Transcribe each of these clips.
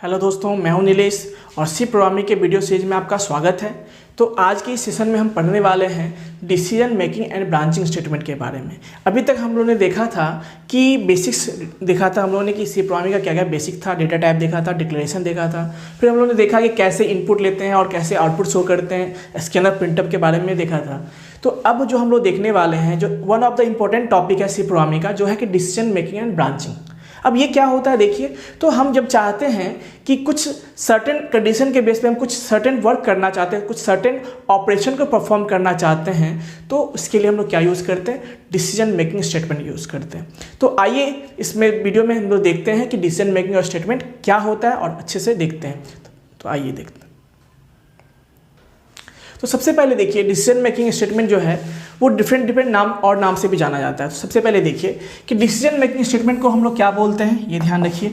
Hello दोस्तों, मैं हूं नीलेश और सी प्रोग्रामिंग के वीडियो सीरीज में आपका स्वागत है। तो आज की इस सेशन में हम पढ़ने वाले हैं decision making and branching statement के बारे में। अभी तक हम लोगों ने देखा था कि बेसिक्स देखा था हम लोगों ने कि सी प्रोग्रामिंग का क्या क्या बेसिक था, डेटा टाइप देखा था, डिक्लेरेशन देखा था। फिर हम लोगों ने देखा कि कैसे इनपुट लेते हैं और कैसे आउटपुट शो करते हैं, इसके अंदर प्रिंटअप के बारे में देखा था। तो अब जो हम लोग देखने वाले हैं, जो one of the important topic है सी प्रोग्रामिंग का, जो है कि डिसीजन मेकिंग एंड ब्रांचिंग। अब ये क्या होता है देखिए, तो हम जब चाहते हैं कि कुछ सर्टेन कंडीशन के बेस पे हम कुछ सर्टेन वर्क करना चाहते हैं, कुछ सर्टेन ऑपरेशन को परफॉर्म करना चाहते हैं, तो उसके लिए हम लोग क्या यूज़ करते हैं, डिसीजन मेकिंग स्टेटमेंट यूज़ करते हैं। तो आइए इसमें वीडियो में हम लोग देखते हैं कि डिसीजन मेकिंग और स्टेटमेंट क्या होता है और अच्छे से देखते हैं। तो आइए देखते हैं। तो सबसे पहले देखिए, डिसीजन मेकिंग स्टेटमेंट जो है वो डिफरेंट नाम से भी जाना जाता है। तो सबसे पहले देखिए कि डिसीजन मेकिंग स्टेटमेंट को हम लोग क्या बोलते हैं, ये ध्यान रखिए,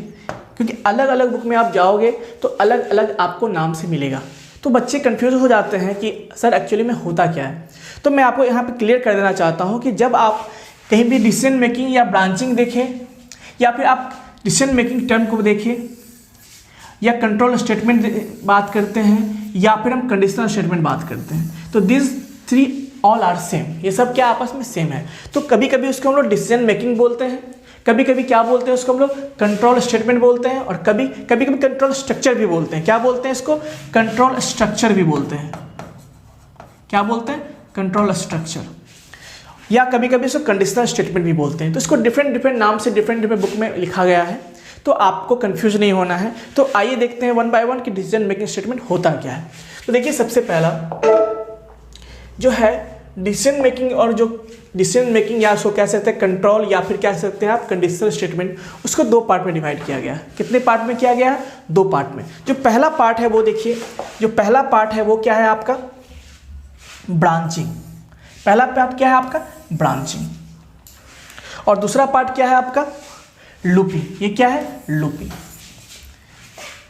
क्योंकि अलग अलग बुक में आप जाओगे तो अलग अलग आपको नाम से मिलेगा। तो बच्चे कंफ्यूज हो जाते हैं कि सर एक्चुअली में होता क्या है। तो मैं आपको यहाँ पे क्लियर कर देना चाहता हूँ कि जब आप कहीं भी डिसीजन मेकिंग या ब्रांचिंग देखें, या फिर आप डिसीजन मेकिंग टर्म को देखें, या कंट्रोल स्टेटमेंट बात करते हैं, या फिर हम कंडीशनल स्टेटमेंट बात करते हैं, तो this three all are same. ये सब क्या आपस में सेम है। तो कभी कभी उसको हम लोग डिसीजन मेकिंग बोलते हैं, कभी कभी क्या बोलते हैं उसको हम लोग कंट्रोल स्टेटमेंट बोलते हैं, और कभी कभी कंट्रोल स्ट्रक्चर भी बोलते हैं। क्या बोलते हैं इसको, कंट्रोल स्ट्रक्चर भी बोलते हैं। क्या बोलते हैं, कंट्रोल स्ट्रक्चर, या कभी कभी इसको कंडीशनल स्टेटमेंट भी बोलते हैं। तो इसको डिफरेंट नाम से डिफरेंट बुक में लिखा गया है, तो आपको कंफ्यूज नहीं होना है। तो आइए देखते हैं वन बाय वन कि डिसीजन मेकिंग स्टेटमेंट होता क्या है। तो देखिए, सबसे पहला जो है डिसीजन मेकिंग, और जो डिसीजन मेकिंग या उसको कह सकते हैं कंट्रोल, या फिर कह सकते हैं आप कंडीशनल स्टेटमेंट, उसको दो पार्ट में डिवाइड किया गया है। कितने पार्ट में किया गया है, दो पार्ट में। जो पहला पार्ट है वो देखिए, जो पहला पार्ट है वो क्या है आपका, ब्रांचिंग। पहला पार्ट क्या है आपका, ब्रांचिंग। और दूसरा पार्ट क्या है आपका, लूपिंग। ये क्या है, लूपिंग।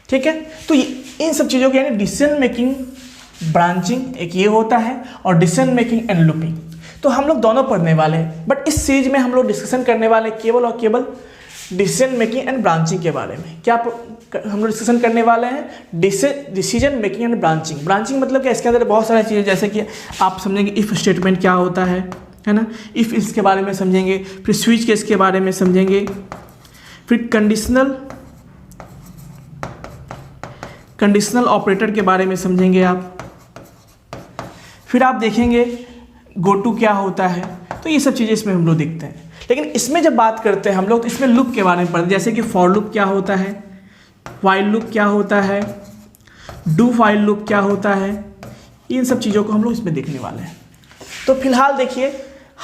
ठीक है। तो इन सब चीज़ों के यानी डिसीजन मेकिंग, ब्रांचिंग एक ये होता है, और डिसीजन मेकिंग एंड लूपिंग। तो हम लोग दोनों पढ़ने वाले हैं, बट इस सीरीज में हम लोग डिस्कशन करने वाले केवल और केवल डिसीजन मेकिंग एंड ब्रांचिंग के बारे में। क्या हम लोग डिस्कशन करने वाले हैं, decision making and branching. Branching मतलब कि इसके अंदर बहुत सारी चीज़ें, जैसे कि आप समझेंगे इफ़ स्टेटमेंट क्या होता है ना, इफ़ इसके बारे में समझेंगे, फिर स्विच केस के बारे में समझेंगे, फिर कंडीशनल ऑपरेटर के बारे में समझेंगे आप, फिर आप देखेंगे गो टू क्या होता है। तो ये सब चीज़ें इसमें हम लोग देखते हैं। लेकिन इसमें जब बात करते हैं हम लोग, तो इसमें लूप के बारे में पढ़ते हैं, जैसे कि फॉर लूप क्या होता है, व्हाइल लूप क्या होता है, डू व्हाइल लूप क्या होता है, इन सब चीज़ों को हम लोग इसमें देखने वाले हैं। तो फिलहाल देखिए,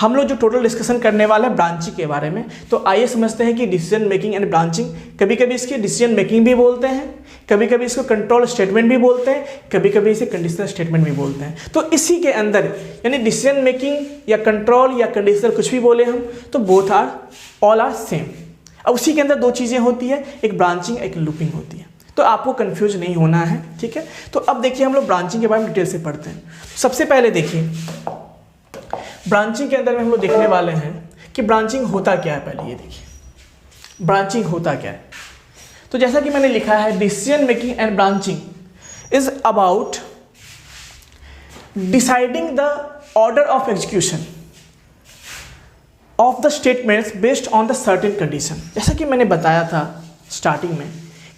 हम लोग जो टोटल डिस्कशन करने वाले हैं ब्रांचिंग के बारे में। तो आइए समझते हैं कि डिसीजन मेकिंग एंड ब्रांचिंग, कभी कभी इसकी डिसीजन मेकिंग भी बोलते हैं, कभी कभी इसको कंट्रोल स्टेटमेंट भी बोलते हैं, कभी कभी इसे कंडीशनल स्टेटमेंट भी बोलते हैं। तो इसी के अंदर यानी डिसीजन मेकिंग या कंट्रोल या कंडीशनल कुछ भी बोले हम, तो both are all are same. अब उसी के अंदर दो चीज़ें होती है, एक ब्रांचिंग एक लूपिंग होती है। तो आपको कंफ्यूज नहीं होना है, ठीक है। तो अब देखिए हम लोग ब्रांचिंग के बारे में डिटेल से पढ़ते हैं। सबसे पहले देखिए, ब्रांचिंग के अंदर में हम लोग देखने वाले हैं कि ब्रांचिंग होता क्या है। पहले ये देखिए ब्रांचिंग होता क्या है। तो जैसा कि मैंने लिखा है, decision making and branching is about deciding the order of execution of the statements based on the certain condition. जैसा कि मैंने बताया था स्टार्टिंग में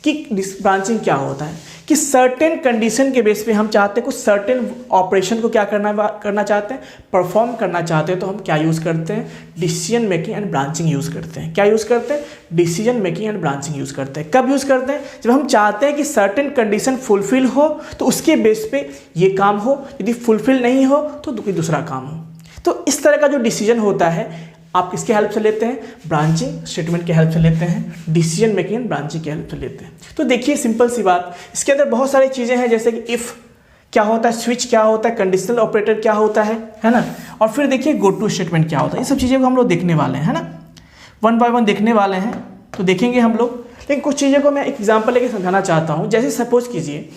कि ब्रांचिंग क्या होता है, कि सर्टेन कंडीशन के बेस पे हम चाहते हैं कुछ सर्टेन ऑपरेशन को क्या करना चाहते हैं, परफॉर्म करना चाहते हैं, तो हम क्या यूज़ करते हैं, decision making and branching use करते हैं। क्या यूज़ करते हैं, decision making and branching use करते हैं। कब यूज़ करते हैं, जब हम चाहते हैं कि सर्टेन कंडीशन फुलफिल हो तो उसके बेस पे ये काम हो, यदि फुलफिल नहीं हो तो कोई दूसरा काम हो। तो इस तरह का जो डिसीजन होता है, आप किसके हेल्प से लेते हैं, ब्रांचिंग स्टेटमेंट के हेल्प से लेते हैं, डिसीजन मेकिंग एंड ब्रांचिंग के हेल्प से लेते हैं। तो देखिए सिंपल सी बात, इसके अंदर बहुत सारी चीज़ें हैं, जैसे कि इफ़ क्या होता है, स्विच क्या होता है, कंडीशनल ऑपरेटर क्या होता है ना, और फिर देखिए गो टू स्टेटमेंट क्या होता है। ये सब चीज़ें को हम लोग देखने वाले हैं, है ना, वन बाय वन देखने वाले हैं। तो देखेंगे हम लोग, लेकिन कुछ चीज़ों को मैं एक एग्जाम्पल लेके समझाना चाहता हूँ। जैसे सपोज कीजिए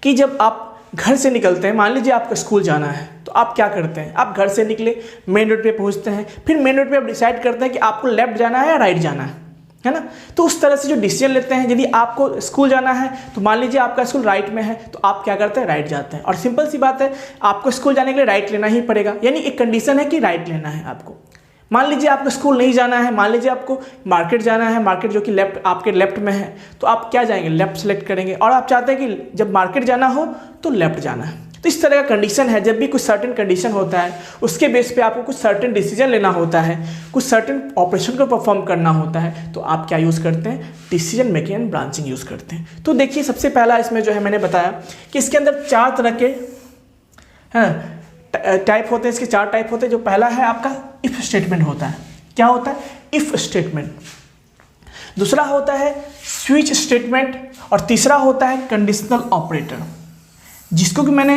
कि जब आप घर से निकलते हैं, मान लीजिए आपको स्कूल जाना है, तो आप क्या करते हैं, आप घर से निकले, मेन रोड पे पहुंचते हैं, फिर मेन रोड पे आप डिसाइड करते हैं कि आपको लेफ्ट जाना है या राइट जाना है। है ना। तो उस तरह से जो डिसीजन लेते हैं, यदि आपको स्कूल जाना है तो मान लीजिए आपका स्कूल राइट में है तो आप क्या करते हैं, राइट जाते हैं। और सिंपल सी बात है, आपको स्कूल जाने के लिए राइट लेना ही पड़ेगा, यानी एक कंडीशन है कि राइट लेना है आपको। मान लीजिए आपको स्कूल नहीं जाना है, मान लीजिए आपको मार्केट जाना है, मार्केट जो कि लेफ्ट आपके लेफ्ट में है, तो आप क्या जाएंगे, लेफ्ट सेलेक्ट करेंगे। और आप चाहते हैं कि जब मार्केट जाना हो तो लेफ्ट जाना है। तो इस तरह का कंडीशन है, जब भी कुछ सर्टेन कंडीशन होता है उसके बेस पे आपको कुछ सर्टेन डिसीजन लेना होता है, कुछ सर्टेन ऑपरेशन को परफॉर्म करना होता है, तो आप क्या यूज़ करते हैं, decision making and branching use करते हैं। तो देखिए सबसे पहला इसमें जो है मैंने बताया कि इसके अंदर 4 तरह के टाइप होते हैं, इसके 4 टाइप होते हैं। जो पहला है आपका इफ स्टेटमेंट होता है। क्या होता है, इफ स्टेटमेंट। दूसरा होता है स्विच स्टेटमेंट, और तीसरा होता है कंडीशनल ऑपरेटर, जिसको कि मैंने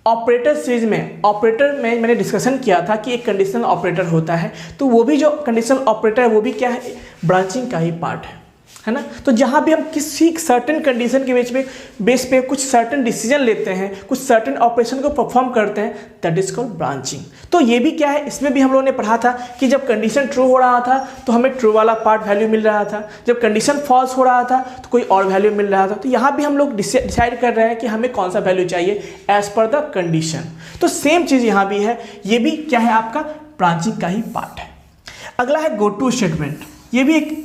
ऑपरेटर सीरीज में मैंने डिस्कशन किया था कि एक कंडीशनल ऑपरेटर होता है। तो वो भी जो कंडीशनल ऑपरेटर है वो भी क्या है, ब्रांचिंग का ही पार्ट है ना। तो जहाँ भी हम किसी सर्टेन कंडीशन के बेस पे कुछ सर्टेन डिसीजन लेते हैं, कुछ सर्टेन ऑपरेशन को परफॉर्म करते हैं, दैट इज कॉल्ड ब्रांचिंग। तो ये भी क्या है, इसमें भी हम लोगों ने पढ़ा था कि जब कंडीशन ट्रू हो रहा था तो हमें ट्रू वाला पार्ट वैल्यू मिल रहा था, जब कंडीशन फॉल्स हो रहा था तो कोई और वैल्यू मिल रहा था। तो यहाँ भी हम लोग डिसाइड कर रहे हैं कि हमें कौन सा वैल्यू चाहिए एज पर द कंडीशन। तो सेम चीज़ यहाँ भी है, ये भी क्या है, आपका ब्रांचिंग का ही पार्ट है। अगला है गो टू स्टेटमेंट। ये भी एक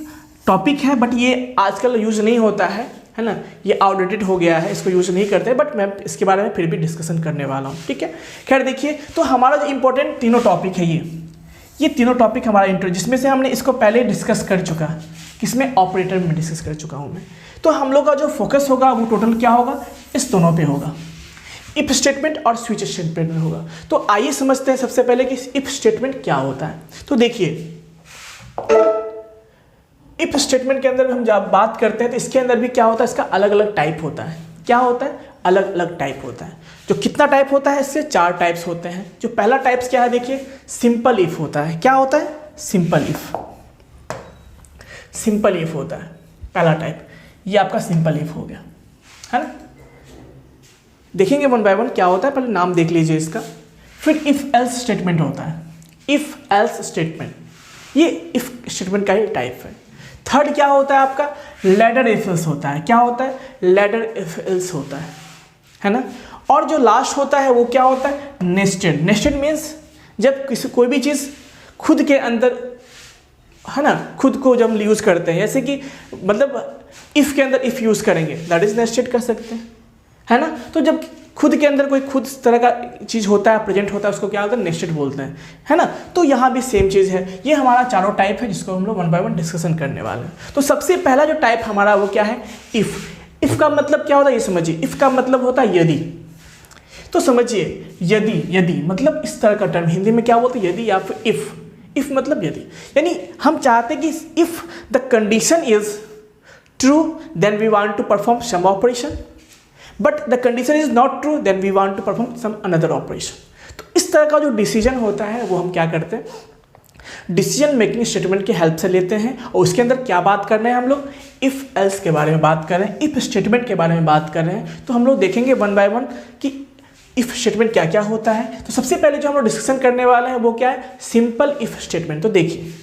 टॉपिक है, बट ये आजकल यूज़ नहीं होता है ना, ये आउटडेटेड हो गया है, इसको यूज़ नहीं करते, बट मैं इसके बारे में फिर भी डिस्कशन करने वाला हूँ, ठीक है। खैर देखिए, तो हमारा जो इंपॉर्टेंट तीनों टॉपिक है ये तीनों टॉपिक हमारा इंट्रो, जिसमें से हमने इसको पहले डिस्कस कर चुका है, किसमें, ऑपरेटर में डिस्कस कर चुका हूँ मैं। तो हम लोग का जो फोकस होगा वो टोटल क्या होगा, इस दोनों पे होगा, इफ स्टेटमेंट और स्विच स्टेटमेंट में होगा। तो आइए समझते हैं सबसे पहले कि इफ स्टेटमेंट क्या होता है। तो देखिए इफ स्टेटमेंट के अंदर हम जब बात करते हैं तो इसके अंदर भी क्या होता है, इसका अलग अलग टाइप होता है। क्या होता है, अलग अलग टाइप होता है। जो कितना टाइप होता है, इससे 4 टाइप्स होते हैं। जो पहला टाइप्स क्या है, देखिए सिंपल इफ होता है। क्या होता है, सिंपल इफ। सिंपल इफ होता है पहला टाइप, ये आपका सिंपल इफ हो गया, है ना। देखेंगे वन बाय वन क्या होता है, पहले नाम देख लीजिए इसका। फिर इफ एल्स स्टेटमेंट होता है, इफ एल्स स्टेटमेंट, ये इफ स्टेटमेंट का ही टाइप है। थर्ड क्या होता है आपका, लैडर इफ एल्स होता है। क्या होता है, लैडर इफ एल्स होता है ना। और जो लास्ट होता है वो क्या होता है, नेस्टेड। नेस्टेड मीन्स जब कोई भी चीज़ खुद के अंदर, है ना, खुद को जब हम यूज़ करते हैं, जैसे कि मतलब इफ़ के अंदर इफ़ यूज़ करेंगे, दैट इज नेस्टेड कर सकते हैं, है ना। तो जब खुद के अंदर कोई खुद तरह का चीज़ होता है, प्रेजेंट होता है, उसको क्या होता है, नेस्टेड बोलते हैं, है ना। तो यहाँ भी सेम चीज़ है। ये हमारा चारों टाइप है जिसको हम लोग वन बाय वन डिस्कशन करने वाले हैं। तो सबसे पहला जो टाइप हमारा वो क्या है, इफ़। इफ़ का मतलब क्या होता है ये समझिए। इफ़ का मतलब होता है यदि। तो समझिए यदि मतलब इस तरह का टर्म हिंदी में क्या बोलते हैं, यदि या फिर इफ़। इफ़ मतलब यदि, यानी हम चाहते हैं कि if the condition is true then we want to perform some operation, but the condition is not true then we want to perform some another operation. तो इस तरह का जो डिसीजन होता है वो हम क्या करते हैं, डिसीजन मेकिंग स्टेटमेंट की हेल्प से लेते हैं। और उसके अंदर क्या बात कर रहे हैं हम लोग, इफ एल्स के बारे में बात कर रहे हैं, इफ स्टेटमेंट के बारे में बात कर रहे हैं। तो हम लोग देखेंगे वन बाय वन कि इफ स्टेटमेंट क्या क्या होता है। तो सबसे पहले जो हम लोग डिस्कशन करने वाले हैं वो क्या है, सिंपल इफ स्टेटमेंट। तो देखिए,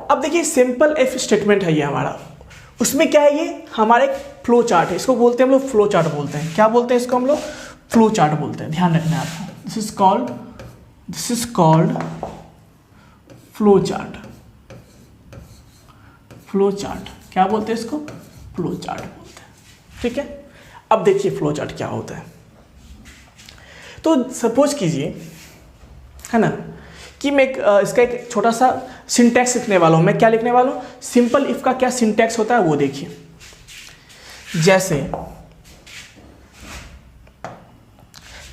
अब देखिए सिंपल इफ स्टेटमेंट है ये हमारा। उसमें क्या है, ये हमारे एक फ्लो चार्ट है, इसको बोलते हैं हम लोग फ्लो चार्ट बोलते हैं। क्या बोलते हैं इसको हम लोग, फ्लो चार्ट बोलते हैं। ध्यान रखना आप, this is called flow chart. Flow chart क्या बोलते हैं इसको, फ्लो चार्ट बोलते हैं, ठीक है। अब देखिए फ्लो चार्ट क्या होता है। तो सपोज कीजिए, है ना, कि मैं इसका एक छोटा सा सिंटैक्स लिखने वाला हूँ। मैं क्या लिखने वाला हूँ, सिंपल इफ का क्या सिंटैक्स होता है वो देखिए। जैसे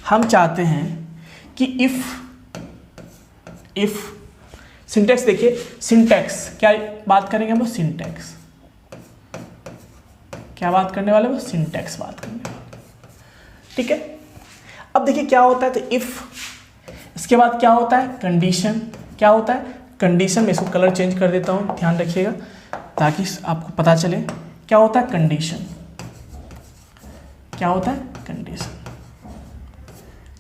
हम चाहते हैं कि इफ सिंटैक्स देखिए, सिंटैक्स क्या बात करेंगे हम लोग, सिंटैक्स क्या बात करने वाले, वो सिंटैक्स बात करने वाले, ठीक है। अब देखिए क्या होता है, तो इफ, इसके बाद क्या होता है, कंडीशन। क्या होता है, कंडीशन। में इसको कलर चेंज कर देता हूँ, ध्यान रखिएगा ताकि आपको पता चले क्या होता है, कंडीशन। क्या होता है, कंडीशन,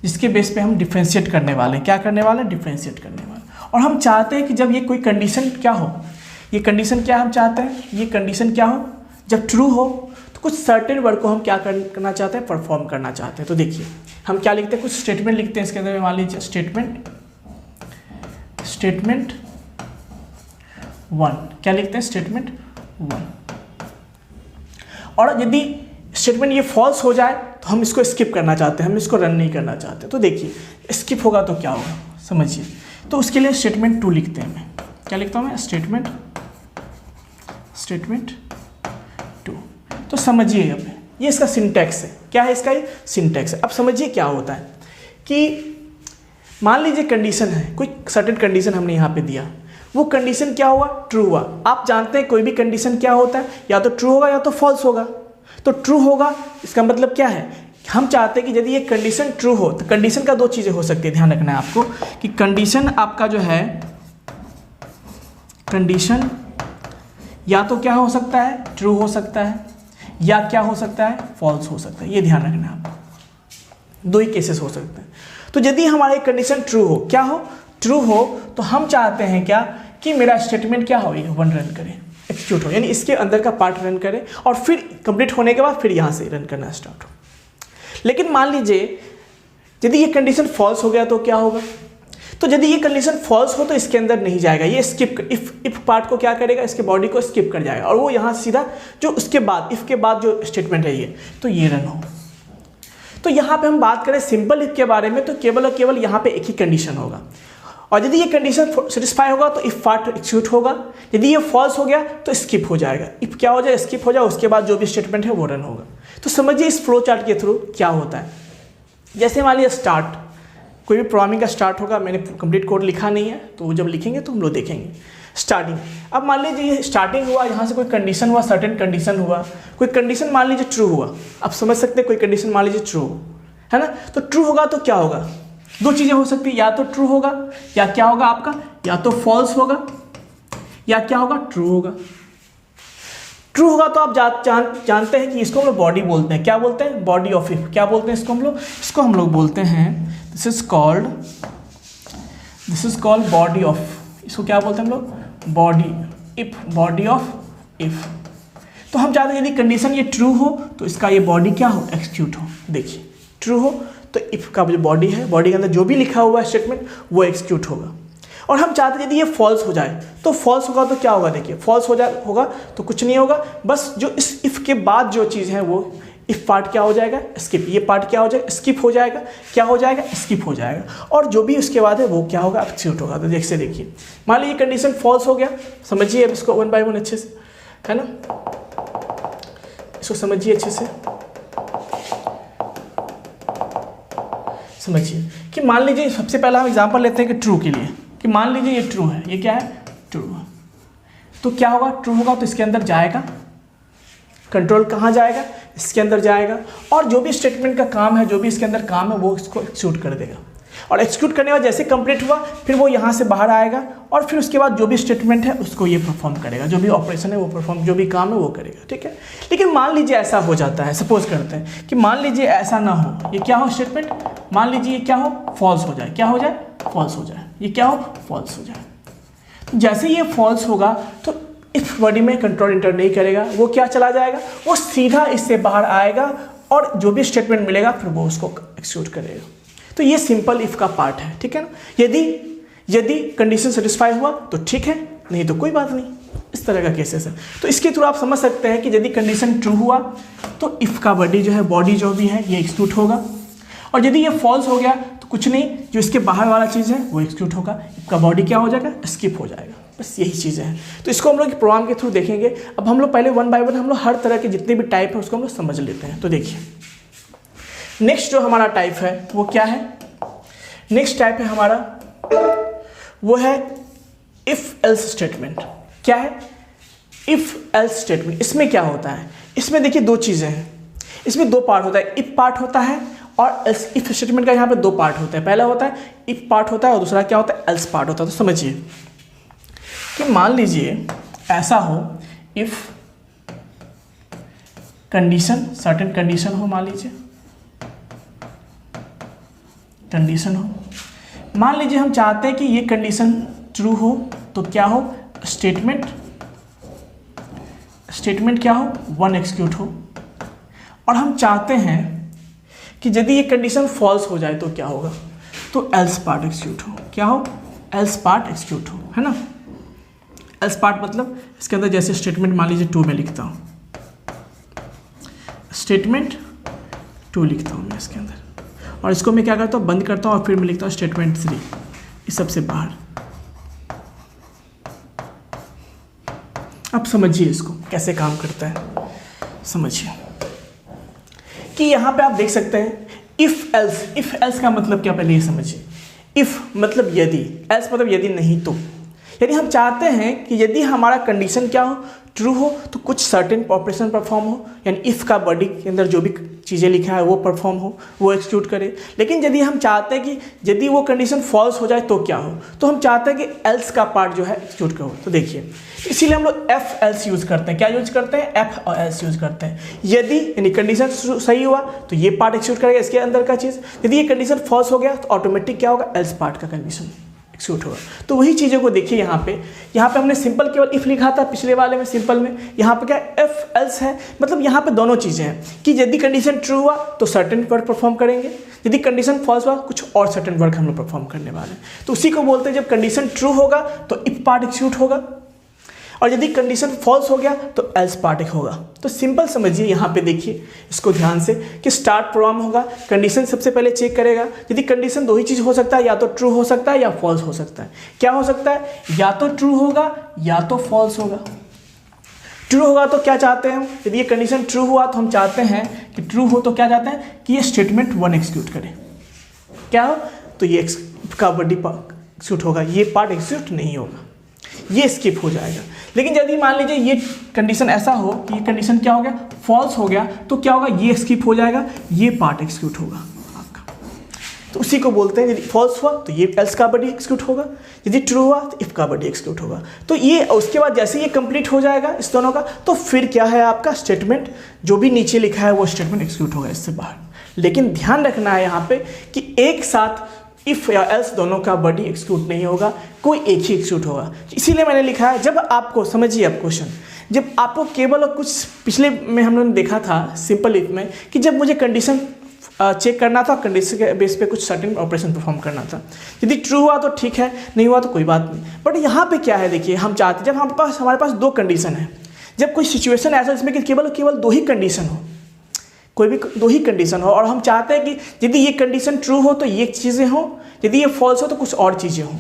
जिसके बेस पे हम डिफरेंशिएट करने वाले हैं। क्या करने वाले हैं, डिफरेंशिएट करने वाले। और हम चाहते हैं कि जब ये कोई कंडीशन क्या हो, ये कंडीशन क्या हम चाहते हैं, ये कंडीशन क्या हो, जब ट्रू हो तो कुछ सर्टेन वर्क को हम क्या करना चाहते हैं, परफॉर्म करना चाहते हैं। तो देखिए हम क्या लिखते हैं, कुछ स्टेटमेंट लिखते हैं इसके अंदर, मान लीजिए स्टेटमेंट 1, क्या लिखते हैं, स्टेटमेंट 1। और यदि स्टेटमेंट ये फॉल्स हो जाए तो हम इसको स्किप करना चाहते हैं, हम इसको रन नहीं करना चाहते। तो देखिए स्किप होगा तो क्या होगा समझिए। तो उसके लिए स्टेटमेंट 2 लिखते हैं, मैं क्या लिखता हूँ मैं, स्टेटमेंट 2। तो समझिए अब ये इसका सिंटैक्स है, क्या है इसका, ये सिंटैक्स है। अब समझिए क्या होता है कि मान लीजिए कंडीशन है, कोई सर्टेन कंडीशन हमने यहाँ पे दिया, वो कंडीशन क्या हुआ, ट्रू हुआ। आप जानते हैं कोई भी कंडीशन क्या होता है, या तो ट्रू होगा या तो फॉल्स होगा। तो ट्रू होगा इसका मतलब क्या है, हम चाहते हैं कि यदि ये कंडीशन ट्रू हो तो कंडीशन का 2 चीज़ें हो सकती है, ध्यान रखना है आपको कि कंडीशन आपका जो है, कंडीशन या तो क्या हो सकता है, ट्रू हो सकता है, या क्या हो सकता है, फॉल्स हो सकता है। ये ध्यान रखना है आपको, 2 ही केसेस हो सकते हैं। तो यदि हमारी कंडीशन ट्रू हो, क्या हो, ट्रू हो, तो हम चाहते हैं क्या कि मेरा स्टेटमेंट क्या हो, ये 1 रन करे, एक्सिक्यूट हो, यानी इसके अंदर का पार्ट रन करे और फिर कंप्लीट होने के बाद फिर यहाँ से रन करना स्टार्ट हो। लेकिन मान लीजिए यदि ये कंडीशन फॉल्स हो गया तो क्या होगा, तो यदि ये कंडीशन फॉल्स हो तो इसके अंदर नहीं जाएगा, ये स्किप, इफ पार्ट को क्या करेगा, इसके बॉडी को स्किप कर जाएगा और वो यहाँ सीधा जो उसके बाद, इफ के बाद जो स्टेटमेंट है ये, तो ये रन हो। तो यहाँ पे हम बात करें सिंपल इफ के बारे में, तो केवल और केवल यहाँ पे एक ही कंडीशन होगा, और यदि ये कंडीशन सेटिस्फाई होगा तो इफ पार्ट एक्सिक्यूट होगा, यदि ये फॉल्स हो गया तो स्किप हो जाएगा, इफ क्या हो जाए, स्किप हो जाए, उसके बाद जो भी स्टेटमेंट है वो रन होगा। तो समझिए इस फ्लो चार्ट के थ्रू क्या होता है। जैसे मान लीजिए स्टार्ट, कोई भी प्रोग्रामिंग का स्टार्ट होगा, मैंने कंप्लीट कोड लिखा नहीं है, तो जब लिखेंगे तो हम लोग देखेंगे स्टार्टिंग। अब मान लीजिए ये स्टार्टिंग हुआ, यहाँ से कोई कंडीशन हुआ, सर्टेन कंडीशन हुआ, कोई कंडीशन मान लीजिए ट्रू हुआ, आप समझ सकते हैं कोई कंडीशन मान लीजिए ट्रू है ना, तो ट्रू होगा तो क्या होगा, 2 चीज़ें हो सकती है, या तो ट्रू होगा या क्या होगा आपका, या तो फॉल्स होगा या क्या होगा, ट्रू होगा। ट्रू होगा तो आप जानते हैं कि इसको हम लोग बॉडी बोलते हैं, क्या बोलते हैं, बॉडी ऑफ इफ, क्या बोलते हैं इसको हम लोग बोलते हैं, this is called body of, इसको क्या बोलते हैं हम लोग, बॉडी ऑफ इफ। तो हम चाहते हैं यदि कंडीशन ये ट्रू हो तो इसका ये बॉडी क्या हो, एक्सिक्यूट हो। देखिए ट्रू हो तो इफ का जो बॉडी है, बॉडी के अंदर जो भी लिखा हुआ है स्टेटमेंट वो एक्सिक्यूट होगा। और हम चाहते हैं यदि ये फॉल्स हो जाए तो फॉल्स होगा तो क्या होगा, देखिए फॉल्स होगा तो कुछ नहीं होगा, बस जो इस इफ के बाद जो चीज़ है वो इफ पार्ट क्या हो जाएगा, स्किप, ये पार्ट क्या हो जाएगा, स्किप हो जाएगा, क्या हो जाएगा, स्किप हो जाएगा, और जो भी उसके बाद है वो क्या होगा, एक्सिक्यूट होगा। तो जैसे देखिए मान लीजिए कंडीशन फॉल्स हो गया, समझिए अब इसको 1 बाय 1 अच्छे से, है ना, इसको समझिए अच्छे से, समझिए कि मान लीजिए सबसे पहला हम एग्जांपल लेते हैं कि ट्रू के लिए, कि मान लीजिए ये ट्रू है, ये क्या है, ट्रू है, तो क्या होगा, ट्रू होगा तो इसके अंदर जाएगा, कंट्रोल कहाँ जाएगा, इसके अंदर जाएगा, और जो भी स्टेटमेंट का काम है, जो भी इसके अंदर काम है वो इसको एक्सिक्यूट कर देगा, और एक्सिक्यूट करने के बाद जैसे कंप्लीट हुआ फिर वो यहाँ से बाहर आएगा, और फिर उसके बाद जो भी स्टेटमेंट है उसको ये परफॉर्म करेगा, जो भी ऑपरेशन है वो परफॉर्म, जो भी काम है वो करेगा, ठीक है। लेकिन मान लीजिए ऐसा हो जाता है, सपोज करते हैं कि मान लीजिए ऐसा ना हो, ये क्या हो स्टेटमेंट, मान लीजिए ये क्या हो, फॉल्स हो जाए, क्या हो जाए, फॉल्स हो जाए, ये क्या हो, फॉल्स हो जाए। जैसे ये फॉल्स होगा तो इफ बॉडी में कंट्रोल इंटर नहीं करेगा, वो क्या चला जाएगा, वो सीधा इससे बाहर आएगा और जो भी स्टेटमेंट मिलेगा फिर वो उसको एक्सिक्यूट करेगा। तो ये सिंपल इफ का पार्ट है, ठीक है ना। यदि कंडीशन सेटिस्फाई हुआ तो ठीक है, नहीं तो कोई बात नहीं, इस तरह का केसेस है। तो इसके थ्रू आप समझ सकते हैं कि यदि कंडीशन ट्रू हुआ तो इफ का बॉडी जो है, बॉडी जो भी है ये एक्सिक्यूट होगा, और यदि ये फॉल्स हो गया तो कुछ नहीं, जो इसके बाहर वाला चीज़ है वो एक्सिक्यूट होगा, इफ का बॉडी क्या हो जाएगा, स्किप हो जाएगा। बस यही चीज़ें हैं। तो इसको हम लोग प्रोग्राम के थ्रू देखेंगे। अब हम लोग पहले 1 बाय 1 हम लोग हर तरह के जितने भी टाइप है उसको हम लोग समझ लेते हैं। तो देखिए नेक्स्ट जो हमारा टाइप है वो क्या है, नेक्स्ट टाइप है हमारा वो है इफ एल्स स्टेटमेंट। क्या है, इफ एल्स स्टेटमेंट। इसमें क्या होता है, इसमें देखिए 2 चीज़ें हैं, इसमें 2 पार्ट होता है, इफ पार्ट होता है और एल्स। इफ स्टेटमेंट का यहाँ पे 2 पार्ट होता है, पहला होता है इफ पार्ट होता है और दूसरा क्या होता है, एल्स पार्ट होता है। तो समझिए कि मान लीजिए ऐसा हो, इफ कंडीशन, सर्टेन कंडीशन हो, मान लीजिए कंडीशन हो, मान लीजिए हम चाहते हैं कि ये कंडीशन ट्रू हो तो क्या हो, स्टेटमेंट क्या हो, 1 एग्जीक्यूट हो। और हम चाहते हैं कि यदि ये कंडीशन फॉल्स हो जाए तो क्या होगा, तो एल्स पार्ट एग्जीक्यूट हो। क्या हो, एल्स पार्ट एग्जीक्यूट हो, है ना। एल्स पार्ट मतलब इसके अंदर जैसे स्टेटमेंट मान लीजिए 2 में लिखता हूँ, स्टेटमेंट 2 लिखता हूँ मैं इसके अंदर, और इसको मैं क्या करता हूँ, बंद करता हूँ और फिर मैं लिखता हूँ स्टेटमेंट 3, इस सबसे बाहर। अब समझिए इसको कैसे काम करता है, समझिए कि यहाँ पे आप देख सकते हैं इफ़ एल्स का मतलब क्या, पहले ये समझिए। इफ़ मतलब यदि, एल्स मतलब यदि नहीं तो। यदि हम चाहते हैं कि यदि हमारा कंडीशन क्या हो, ट्रू हो, तो कुछ सर्टेन ऑपरेशन परफॉर्म हो, यानी इफ़ का बॉडी के अंदर जो भी चीज़ें लिखा है वो परफॉर्म हो, वो एक्जीक्यूट करे। लेकिन यदि हम चाहते हैं कि यदि वो कंडीशन फॉल्स हो जाए तो क्या हो, तो हम चाहते हैं कि एल्स का पार्ट जो है एक्जीक्यूट करो। तो देखिए इसीलिए हम लोग एफ एल्स यूज़ करते हैं। क्या यूज करते हैं, एफ और एल्स यूज करते हैं। यदि यानी कंडीशन सही हुआ तो ये पार्ट एक्जीक्यूट करेगा इसके अंदर का चीज़, यदि ये कंडीशन फॉल्स हो गया तो ऑटोमेटिक क्या होगा, एल्स पार्ट का कंडीशन एक्जीक्यूट होगा। तो वही चीज़ों को देखिए यहाँ पे हमने सिंपल केवल इफ़ लिखा था पिछले वाले में सिंपल में, यहाँ पे क्या एफ एल्स है, मतलब यहाँ पे दोनों चीज़ें हैं कि यदि कंडीशन ट्रू हुआ तो सर्टेन वर्क परफॉर्म करेंगे, यदि कंडीशन फॉल्स हुआ कुछ और सर्टेन वर्क हम लोग परफॉर्म करने वाले हैं। तो उसी को बोलते हैं जब कंडीशन ट्रू होगा तो इफ पार्ट एक्जीक्यूट होगा, और यदि कंडीशन फॉल्स हो गया तो एल्स पार्ट होगा। तो सिंपल समझिए यहाँ पे देखिए इसको ध्यान से कि स्टार्ट प्रोग्राम होगा, कंडीशन सबसे पहले चेक करेगा। यदि कंडीशन दो ही चीज़ हो सकता है, या तो ट्रू हो सकता है या फॉल्स हो सकता है। क्या हो सकता है, या तो ट्रू होगा या तो फॉल्स होगा। ट्रू होगा तो क्या चाहते हैं हम, यदि ये कंडीशन ट्रू हुआ तो हम चाहते हैं कि ट्रू हो तो क्या चाहते हैं कि ये स्टेटमेंट 1 एग्जीक्यूट करे। क्या हो, तो ये का बॉडी एग्जीक्यूट होगा, ये पार्ट एग्जीक्यूट नहीं होगा, ये स्किप हो जाएगा। लेकिन यदि मान लीजिए ये कंडीशन ऐसा हो कि ये कंडीशन क्या हो गया, फॉल्स हो गया, तो क्या होगा, ये स्किप हो जाएगा, ये पार्ट एग्जीक्यूट होगा आपका। तो उसी को बोलते हैं यदि फॉल्स हुआ तो ये एल्स का बॉडी एग्जीक्यूट होगा, यदि ट्रू हुआ तो इफ का बॉडी एग्जीक्यूट होगा। तो ये उसके बाद जैसे ये कंप्लीट हो जाएगा इस दोनों का, तो फिर क्या है आपका स्टेटमेंट जो भी नीचे लिखा है वो स्टेटमेंट एग्जीक्यूट होगा इससे बाहर। लेकिन ध्यान रखना है यहाँ पे कि एक साथ इफ़ या एल्स दोनों का बॉडी एक्जीक्यूट नहीं होगा, कोई एक ही एक्जीक्यूट होगा। इसीलिए मैंने लिखा है, जब आपको समझिए अब क्वेश्चन, जब आपको केवल और कुछ पिछले में हम लोगों ने देखा था सिंपल इफ में कि जब मुझे कंडीशन चेक करना था, कंडीशन के बेस पे कुछ सर्टेन ऑपरेशन परफॉर्म करना था। यदि ट्रू हुआ तो ठीक है, नहीं हुआ तो कोई बात नहीं। बट यहाँ पे क्या है देखिए, हम चाहते जब हमारे पास 2 कंडीशन है, जब कोई सिचुएशन ऐसा जिसमें कि केवल 2 ही कंडीशन हो, कोई भी 2 ही कंडीशन हो, और हम चाहते हैं कि यदि ये कंडीशन ट्रू हो तो ये चीज़ें हो, यदि ये फॉल्स हो तो कुछ और चीज़ें हो,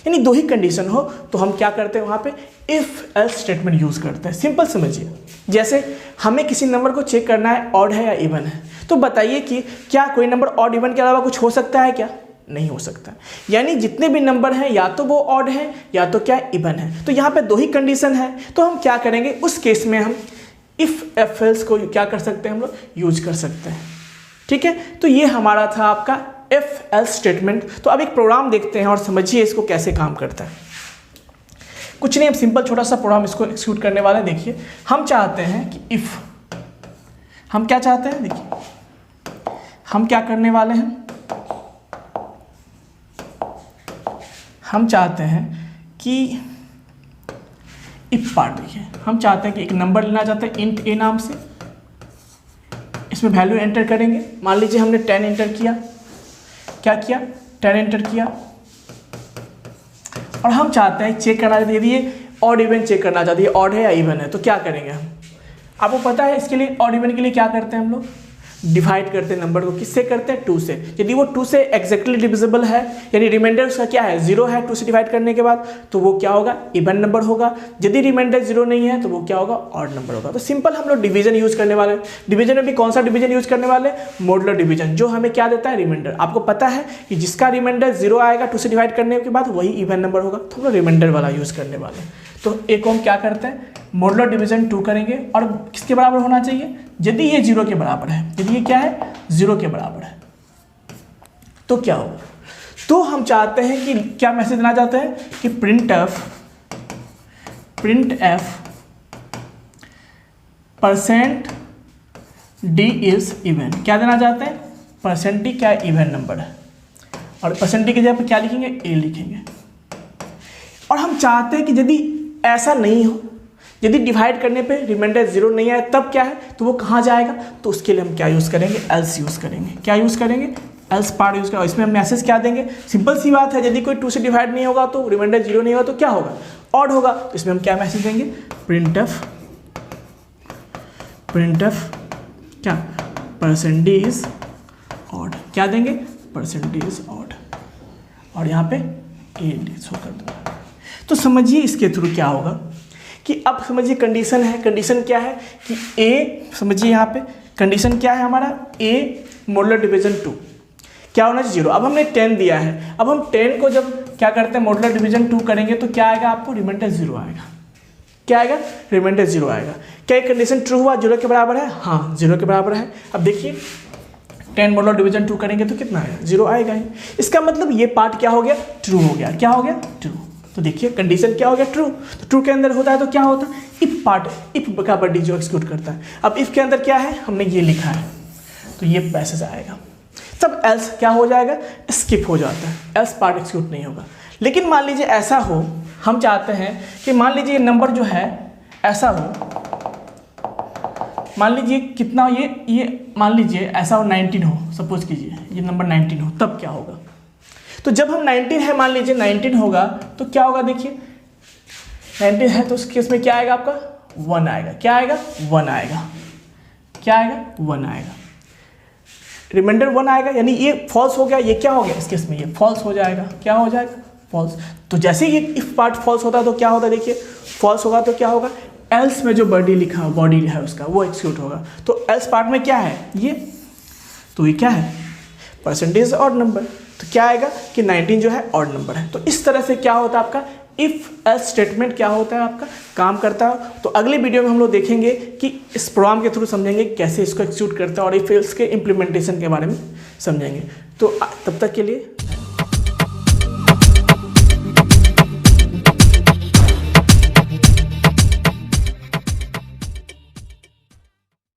यानी 2 ही कंडीशन हो, तो हम क्या करते हैं वहाँ पे इफ़ एल्स स्टेटमेंट यूज़ करते हैं। सिंपल समझिए, जैसे हमें किसी नंबर को चेक करना है ऑड है या इवन है, तो बताइए कि क्या कोई नंबर ऑड इवन के अलावा कुछ हो सकता है क्या, नहीं हो सकता। यानी जितने भी नंबर हैं या तो वो ऑड है या तो क्या इवन है। तो यहाँ पे 2 ही कंडीशन है, तो हम क्या करेंगे उस केस में हम इफ़ एफ एल्स को क्या कर सकते हैं, हम लोग यूज कर सकते हैं। ठीक है, तो ये हमारा था आपका इफ एल्स स्टेटमेंट। तो अब एक प्रोग्राम देखते हैं और समझिए इसको कैसे काम करता है। कुछ नहीं, अब सिंपल छोटा सा प्रोग्राम इसको एक्जीक्यूट करने वाले हैं। देखिए हम चाहते हैं कि इफ, हम क्या चाहते हैं, देखिए हम क्या करने वाले हैं, हम चाहते हैं कि इफ पार्ट, देखिए हम चाहते हैं कि एक नंबर लेना चाहते हैं इंट ए नाम से, इसमें वैल्यू एंटर करेंगे। मान लीजिए हमने 10 एंटर किया, क्या किया, 10 एंटर किया, और हम चाहते हैं चेक करना चाहते हैं यदि ये ऑड इवन चेक करना चाहते हैं ऑड है या इवन है, तो क्या करेंगे हम, आपको पता है इसके लिए ऑड इवन के लिए क्या करते हैं हम लोग, डिवाइड करते हैं नंबर को, किससे करते हैं, 2 से। यदि वो 2 से एग्जैक्टली डिविजिबल है, यानी रिमाइंडर उसका क्या है, 0 है, 2 से डिवाइड करने के बाद, तो वो क्या होगा, इवन नंबर होगा। यदि रिमाइंडर 0 नहीं है तो वो क्या होगा, ऑड नंबर होगा। तो सिंपल हम लोग डिवीजन यूज करने वाले हैं। डिवीजन में भी कौन सा डिवीजन यूज करने वाले, मॉडुलर डिवीजन, जो हमें क्या देता है, रिमाइंडर। आपको पता है कि जिसका रिमाइंडर 0 आएगा 2 से डिवाइड करने के बाद वही इवन नंबर होगा, तो हम लोग रिमाइंडर वाला यूज करने वाले हैं। तो एक हम क्या करते हैं, मॉडुलर डिवीजन 2 करेंगे, और किसके बराबर होना चाहिए, यदि ये 0 के बराबर है, यदि ये क्या है 0 के बराबर है, तो क्या होगा, तो हम चाहते हैं कि क्या मैसेज देना चाहते हैं कि print F percent D is even. क्या देना चाहते हैं, परसेंट डी क्या इवन नंबर है, और परसेंट डी की जगह पर क्या लिखेंगे, ए लिखेंगे। और हम चाहते हैं कि यदि ऐसा नहीं हो, यदि डिवाइड करने पे रिमाइंडर 0 नहीं आए तब क्या है, तो वो कहाँ जाएगा, तो उसके लिए हम क्या यूज़ करेंगे, एल्स यूज़ करेंगे। क्या यूज़ करेंगे, एल्स पार्ट यूज़ करेंगे। इसमें हम मैसेज क्या देंगे, सिंपल सी बात है, यदि कोई 2 से डिवाइड नहीं होगा तो रिमाइंडर 0 नहीं होगा तो क्या होगा, ऑड होगा। तो इसमें हम क्या मैसेज देंगे, प्रिंटफ क्या, परसेंटेज ऑड, क्या देंगे, परसेंटेज ऑड, और यहाँ पे ए शो कर दूंगा। तो समझिए इसके थ्रू क्या होगा कि अब समझिए कंडीशन है, कंडीशन क्या है कि ए, समझिए यहाँ पे कंडीशन क्या है हमारा, ए मॉडुलर डिवीजन 2 क्या होना चाहिए 0। अब हमने 10 दिया है, अब हम 10 को जब क्या करते हैं मॉडुलर डिवीजन 2 करेंगे तो क्या आएगा, आपको रिमाइंडर 0 आएगा। क्या आएगा, रिमाइंडर 0 आएगा। क्या ये कंडीशन ट्रू हुआ, 0 के बराबर है, हाँ 0 के बराबर है। अब देखिए 10 मॉडुलर डिवीजन 2 करेंगे तो कितना आएगा, 0 आएगा ही। इसका मतलब ये पार्ट क्या हो गया, ट्रू हो गया। क्या हो गया, ट्रू। तो देखिए कंडीशन क्या हो गया, ट्रू। तो ट्रू के अंदर होता है तो क्या होता है, इफ पार्ट, इफ का बडी जो एक्सिक्यूट करता है। अब इफ के अंदर क्या है, हमने ये लिखा है तो ये मैसेज आएगा। तब एल्स क्या हो जाएगा, स्किप हो जाता है, एल्स पार्ट एक्सिक्यूट नहीं होगा। लेकिन मान लीजिए ऐसा हो, हम चाहते हैं कि मान लीजिए नंबर जो है ऐसा हो, मान लीजिए कितना, ये मान लीजिए ऐसा हो 19 हो, सपोज कीजिए ये नंबर 19 हो, तब क्या होगा। तो जब हम 19 है, मान लीजिए 19 होगा तो क्या होगा, देखिए 19 है तो उस केस में क्या आएगा आपका, 1 आएगा। क्या आएगा, 1 आएगा। क्या आएगा, 1 आएगा। रिमाइंडर 1 आएगा, यानी ये फॉल्स हो गया, ये क्या हो गया, इस केस में ये फॉल्स हो जाएगा। क्या हो जाएगा, फॉल्स। तो जैसे ही इफ पार्ट फॉल्स होता है तो क्या होता है, देखिए फॉल्स होगा तो क्या होगा, एल्स में जो बॉडी है उसका वो एक्सिक्यूट होगा। तो एल्स पार्ट में क्या है ये, तो ये क्या है, परसेंटेज ऑड नंबर। तो क्या आएगा कि 19 जो है ऑड नंबर है। तो इस तरह से क्या होता है आपका इफ एल्स स्टेटमेंट क्या होता है, आपका काम करता है। तो अगले वीडियो में हम लोग देखेंगे कि इस प्रोग्राम के थ्रू समझेंगे कैसे इसको एक्सिक्यूट करता है और इफ एल्स के इम्प्लीमेंटेशन के बारे में समझेंगे। तो तब तक के लिए